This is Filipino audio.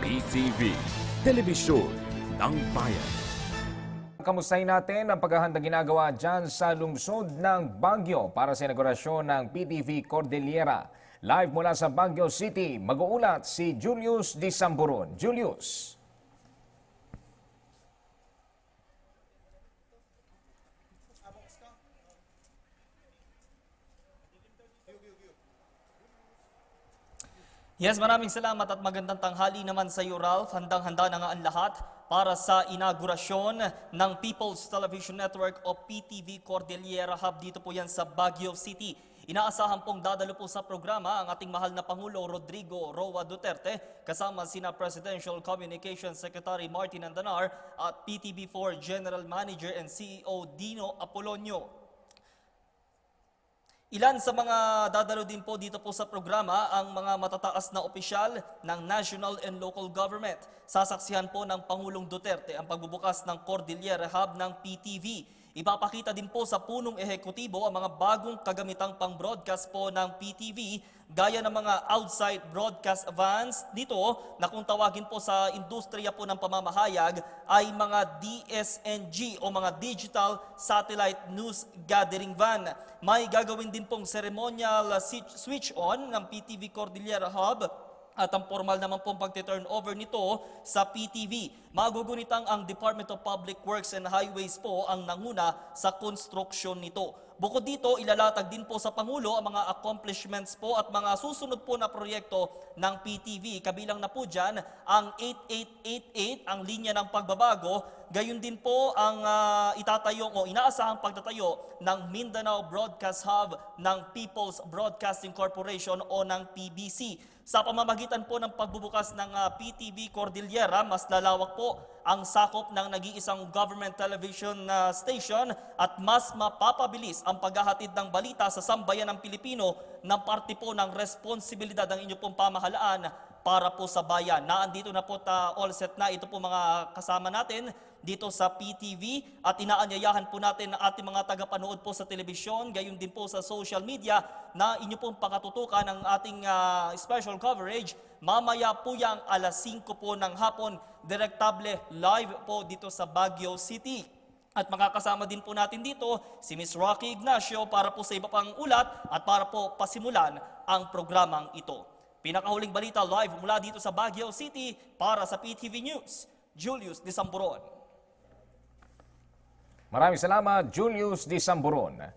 PTV, Telebisyon ng Bayan. Kamustahin natin ang paghahanda ginagawa dyan sa lungsod ng Baguio para sa inaugurasyon ng PTV Cordillera. Live mula sa Baguio City, mag-uulat si Julius Di Samburon. Julius. Yes, maraming salamat at magandang tanghali naman sa iyo, Ralph. Handang-handa na nga ang lahat para sa inaugurasyon ng People's Television Network o PTV Cordillera Hub. Dito po yan sa Baguio City. Inaasahan pong dadalo po sa programa ang ating mahal na Pangulo Rodrigo Roa Duterte kasama sina Presidential Communications Secretary Martin Andanar at PTV4 General Manager and CEO Dino Apolonio. Ilan sa mga dadalo din po dito po sa programa ang mga matataas na opisyal ng national and local government. Sasaksihan po ng Pangulong Duterte ang pagbubukas ng Cordillera Hub ng PTV. Ipapakita din po sa punong ehekutibo ang mga bagong kagamitang pang-broadcast po ng PTV gaya ng mga outside broadcast vans dito na kung tawagin po sa industriya po ng pamamahayag ay mga DSNG o mga Digital Satellite News Gathering Van. May gagawin din pong ceremonial switch on ng PTV Cordillera Hub at ang formal naman pong pagti-turnover nito sa PTV. Magugunitang ang Department of Public Works and Highways po ang nanguna sa konstruksyon nito. Bukod dito, ilalatag din po sa Pangulo ang mga accomplishments po at mga susunod po na proyekto ng PTV. Kabilang na po dyan ang 8888, ang linya ng pagbabago. Gayon din po ang itatayo o inaasahang pagtatayo ng Mindanao Broadcast Hub ng People's Broadcasting Corporation o ng PBC. Sa pamamagitan po ng pagbubukas ng PTV Cordillera, mas lalawak po ang sakop ng nag-iisang government television station at mas mapapabilis ang paghahatid ng balita sa sambayan ng Pilipino na parte po ng responsibilidad ng inyong pong pamahalaan para po sa bayan. Naandito na po all set na ito po mga kasama natin dito sa PTV at inaanyayahan po natin ang ating mga tagapanood po sa telebisyon, gayon din po sa social media na inyo pong pakatutukan ang ating special coverage. Mamaya po yang alas 5 po ng hapon, direktable live po dito sa Baguio City. At makakasama din po natin dito si Ms. Rocky Ignacio para po sa iba pang ulat at para po pasimulan ang programang ito. Pinakahuling balita live mula dito sa Baguio City para sa PTV News, Julius Di Samburon. Maraming salamat, Julius Di Samburon.